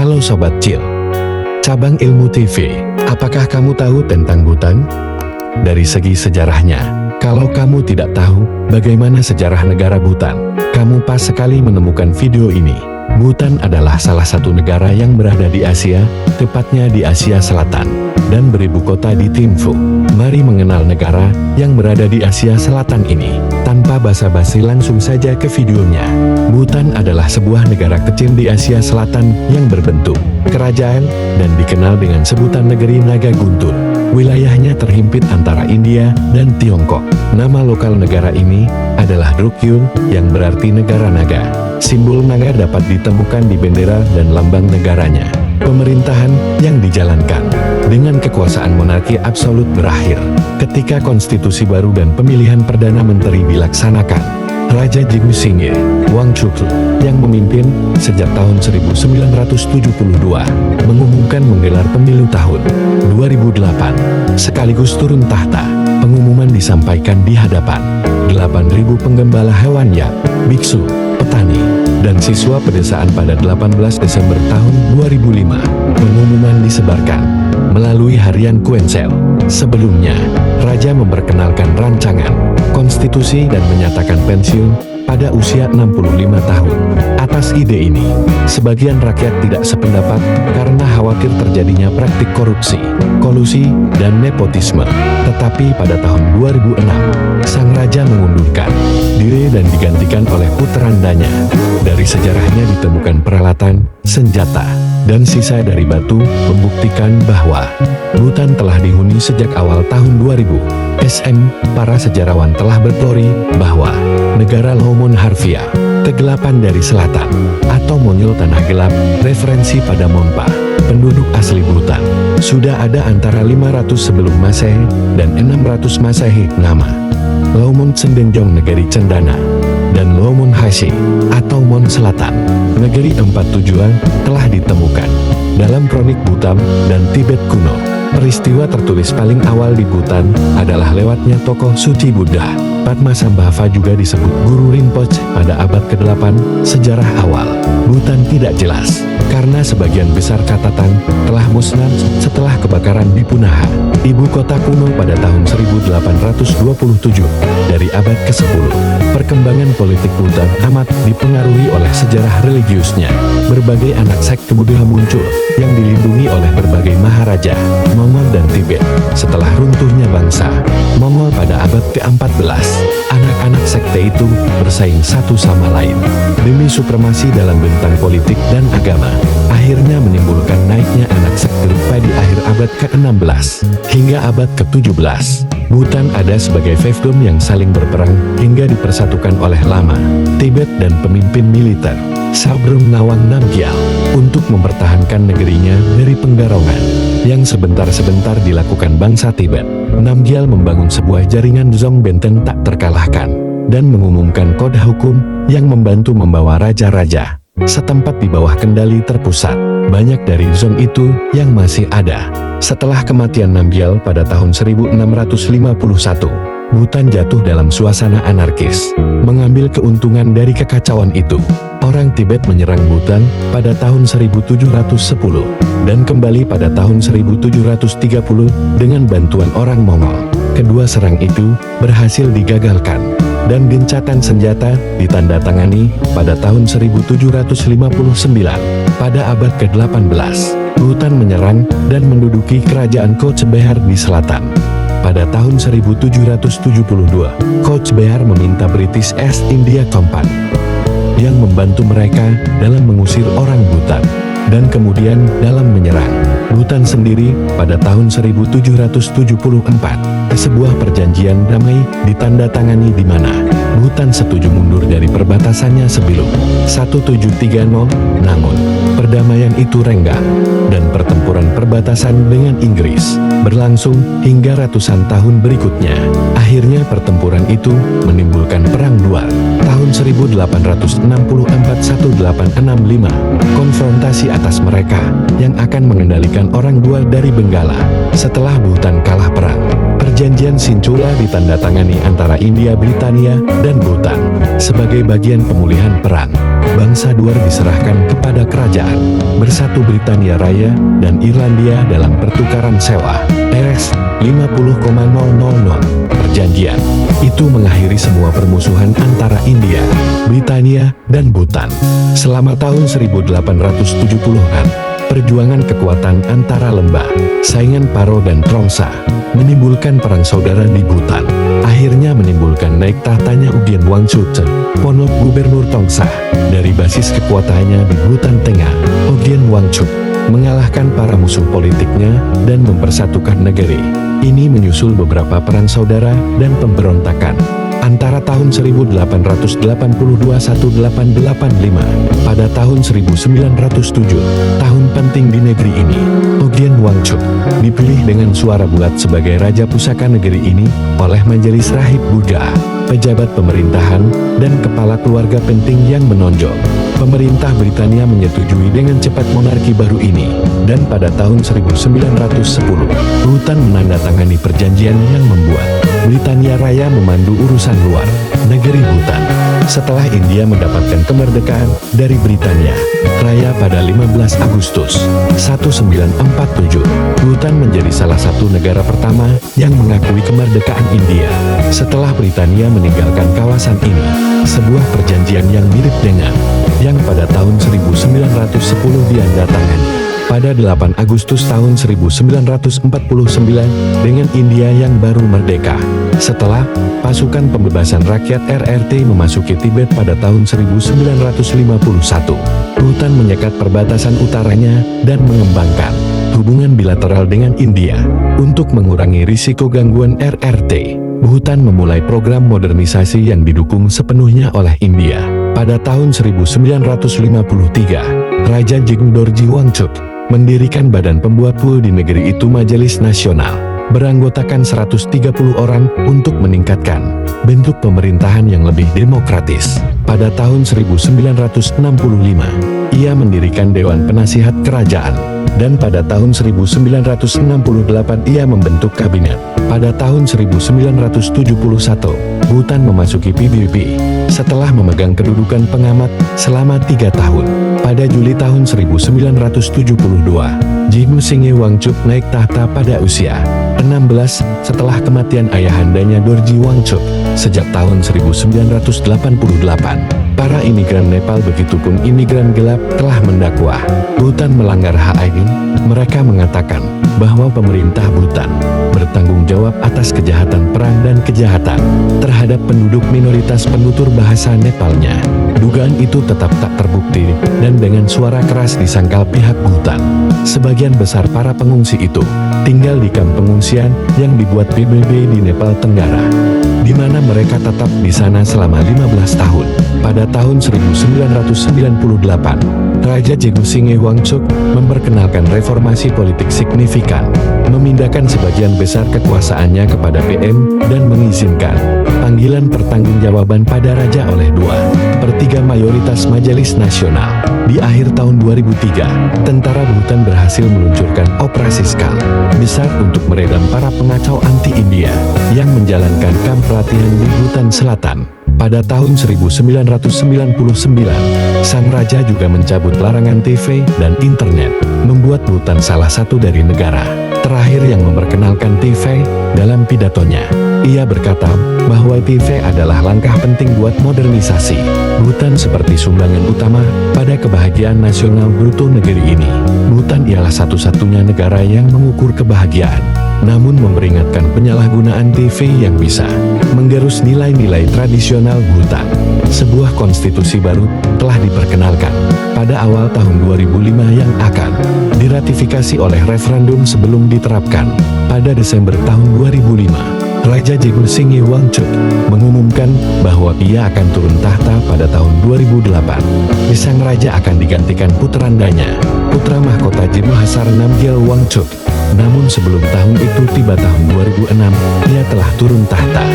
Halo Sobat Chill, Cabang Ilmu TV, apakah kamu tahu tentang Bhutan? Dari segi sejarahnya, kalau kamu tidak tahu bagaimana sejarah negara Bhutan, kamu pas sekali menemukan video ini. Bhutan adalah salah satu negara yang berada di Asia, tepatnya di Asia Selatan, dan beribu kota di Thimphu. Mari mengenal negara yang berada di Asia Selatan ini. Tanpa basa-basi langsung saja ke videonya. Bhutan adalah sebuah negara kecil di Asia Selatan yang berbentuk kerajaan dan dikenal dengan sebutan negeri naga guntur. Wilayahnya terhimpit antara India dan Tiongkok. Nama lokal negara ini adalah Drukyung yang berarti negara naga. Simbol naga dapat ditemukan di bendera dan lambang negaranya. Pemerintahan yang dijalankan dengan kekuasaan monarki absolut berakhir ketika konstitusi baru dan pemilihan perdana menteri dilaksanakan. Raja Jigme Singye Wangchuckle yang memimpin sejak tahun 1972 mengumumkan menggelar pemilu tahun 2008 sekaligus turun tahta. Pengumuman disampaikan di hadapan 8.000 penggembala hewan yak, biksu, petani, dan siswa pedesaan pada 18 Desember tahun 2005. Pengumuman disebarkan melalui harian Kuensel. Sebelumnya, Raja memperkenalkan rancangan konstitusi dan menyatakan pensiun pada usia 65 tahun. Atas ide ini, sebagian rakyat tidak sependapat karena khawatir terjadinya praktik korupsi, kolusi, dan nepotisme. Tetapi pada tahun 2006, sang raja mengundurkan diri dan digantikan oleh puterandanya. Dari sejarahnya ditemukan peralatan, senjata, dan sisa dari batu membuktikan bahwa Bhutan telah dihuni sejak awal tahun 2000. Para sejarawan telah berteori bahwa negara Lhomon Harvia, kegelapan dari selatan, atau monyol tanah gelap, referensi pada Monpa, penduduk asli Bhutan, sudah ada antara 500 sebelum Masehi dan 600 Masehi. Nama Lhomon Sendenjong negeri Cendana, dan Lhomon Hashi, atau Mon Selatan, negeri empat tujuan, telah ditemukan dalam kronik Bhutan dan Tibet kuno. Peristiwa tertulis paling awal di Bhutan adalah lewatnya tokoh suci Buddha. Padmasambhava juga disebut Guru Rinpoche pada abad ke-8. Sejarah awal Bhutan tidak jelas, karena sebagian besar catatan telah musnah setelah kebakaran di Punaha, ibu kota kuno pada tahun 1827 dari abad ke-10. Perkembangan politik Bhutan amat dipengaruhi oleh sejarah religiusnya. Berbagai anak sekte Buddha muncul yang dilindungi oleh berbagai maharaja, Mongol dan Tibet. Setelah runtuhnya bangsa Mongol pada abad ke-14, anak-anak sekte itu bersaing satu sama lain demi supremasi dalam bentang politik dan agama. Akhirnya menimbulkan naiknya anak sekte pada akhir abad ke-16 hingga abad ke-17. Bhutan ada sebagai fiefdom yang saling berperang hingga dipersatukan oleh lama Tibet dan pemimpin militer Sabdrung Ngawang Namgyal untuk mempertahankan negerinya dari penggarongan yang sebentar-sebentar dilakukan bangsa Tibet. Namgyal membangun sebuah jaringan Zong benteng tak terkalahkan dan mengumumkan kode hukum yang membantu membawa raja-raja setempat di bawah kendali terpusat. Banyak dari Zong itu yang masih ada. Setelah kematian Namgyal pada tahun 1651, Bhutan jatuh dalam suasana anarkis. Mengambil keuntungan dari kekacauan itu, orang Tibet menyerang Bhutan pada tahun 1710 dan kembali pada tahun 1730 dengan bantuan orang Mongol. Kedua serang itu berhasil digagalkan dan gencatan senjata ditandatangani pada tahun 1759. Pada abad ke-18, Bhutan menyerang dan menduduki kerajaan Cooch Behar di selatan. Pada tahun 1772, Cooch Behar meminta British East India Company yang membantu mereka dalam mengusir orang Bhutan dan kemudian dalam menyerang Bhutan sendiri. Pada tahun 1774, sebuah perjanjian damai ditandatangani di mana Bhutan setuju mundur dari perbatasannya sebelum 1730. Namun, perdamaian itu renggang dan pertempuran perbatasan dengan Inggris berlangsung hingga ratusan tahun berikutnya. Akhirnya pertempuran itu menimbulkan Perang Duar tahun 1864-1865, konfrontasi atas mereka yang akan mengendalikan orang Duar dari Benggala. Setelah Bhutan kalah perang, perjanjian Sincula ditandatangani antara India, Britania, dan Bhutan sebagai bagian pemulihan perang. bangsa Duar diserahkan kepada kerajaan. Bersatu Britania Raya dan Irlandia dalam pertukaran sewa. Rs. 50,000. Perjanjian itu mengakhiri semua permusuhan antara India, Britania, dan Bhutan. Selama tahun 1870-an, perjuangan kekuatan antara lembah, saingan Paro dan Trongsa, menimbulkan perang saudara di Bhutan. Akhirnya menimbulkan naik tahtanya Ugyen Wangchuck, ponok gubernur Trongsa. Dari basis kekuatannya di Bhutan Tengah, Ugyen Wangchuck mengalahkan para musuh politiknya dan mempersatukan negeri. Ini menyusul beberapa perang saudara dan pemberontakan. Antara tahun 1882-1885, pada tahun 1907, tahun penting di negeri ini, Ugyen Wangchuck dipilih dengan suara bulat sebagai Raja Pusaka negeri ini oleh Majelis Rahib Buddha, pejabat pemerintahan, dan kepala keluarga penting yang menonjol. Pemerintah Britania menyetujui dengan cepat monarki baru ini, dan pada tahun 1910, Bhutan menandatangani perjanjian yang membuat Britania Raya memandu urusan luar negeri Bhutan. Setelah India mendapatkan kemerdekaan dari Britania Raya pada 15 Agustus 1947, Bhutan menjadi salah satu negara pertama yang mengakui kemerdekaan India. Setelah Britania meninggalkan kawasan ini, sebuah perjanjian yang mirip dengan yang pada tahun 1910 diandatangani pada 8 Agustus tahun 1949 dengan India yang baru merdeka. Setelah pasukan pembebasan rakyat RRT memasuki Tibet pada tahun 1951, Bhutan menyekat perbatasan utaranya dan mengembangkan hubungan bilateral dengan India. Untuk mengurangi risiko gangguan RRT, Bhutan memulai program modernisasi yang didukung sepenuhnya oleh India. Pada tahun 1953, Raja Jigme Dorji Wangchuck mendirikan badan pembuat pul di negeri itu, Majelis Nasional, beranggotakan 130 orang untuk meningkatkan bentuk pemerintahan yang lebih demokratis. Pada tahun 1965, ia mendirikan Dewan Penasihat Kerajaan, dan pada tahun 1968 ia membentuk kabinet. Pada tahun 1971, Bhutan memasuki PBB setelah memegang kedudukan pengamat selama 3 tahun. Pada Juli tahun 1972, Jigme Singye Wangchuck naik tahta pada usia 16 setelah kematian ayahandanya Dorji Wangchuck. Sejak tahun 1988, para imigran Nepal begitupun imigran gelap telah mendakwa Bhutan melanggar HAM. Mereka mengatakan bahwa pemerintah Bhutan bertanggung jawab atas kejahatan perang dan kejahatan terhadap penduduk minoritas penutur bahasa Nepalnya. Dugaan itu tetap tak terbukti dan dengan suara keras disangkal pihak Bhutan. Sebagian besar para pengungsi itu tinggal di kamp pengungsian yang dibuat PBB di Nepal Tenggara, di mana mereka tetap di sana selama 15 tahun. Pada tahun 1998, Raja Jigme Singye Wangchuck memperkenalkan reformasi politik signifikan, memindahkan sebagian besar kekuasaannya kepada PM dan mengizinkan panggilan pertanggungjawaban pada raja oleh 2/3 mayoritas Majelis Nasional. Di akhir tahun 2003, tentara Bhutan berhasil meluncurkan operasi skala besar untuk meredam para pengacau anti-India yang menjalankan kamp pelatihan di Bhutan Selatan. Pada tahun 1999, sang raja juga mencabut larangan TV dan internet, membuat Bhutan salah satu dari negara terakhir yang memperkenalkan TV. Dalam pidatonya, ia berkata bahwa TV adalah langkah penting buat modernisasi Bhutan seperti sumbangan utama pada kebahagiaan nasional bruto negeri ini. Bhutan ialah satu-satunya negara yang mengukur kebahagiaan, namun memperingatkan penyalahgunaan TV yang bisa menggerus nilai-nilai tradisional Bhutan. Sebuah konstitusi baru telah diperkenalkan pada awal tahun 2005 yang akan diratifikasi oleh referendum sebelum diterapkan pada Desember tahun 2005. Raja Jigme Singye Wangchuck mengumumkan bahwa ia akan turun tahta pada tahun 2008. Sang raja akan digantikan putrandanya, putra mahkota Jigme Hasar Namgyel Wangchuck. Namun sebelum tahun itu tiba tahun 2006, ia telah turun tahta.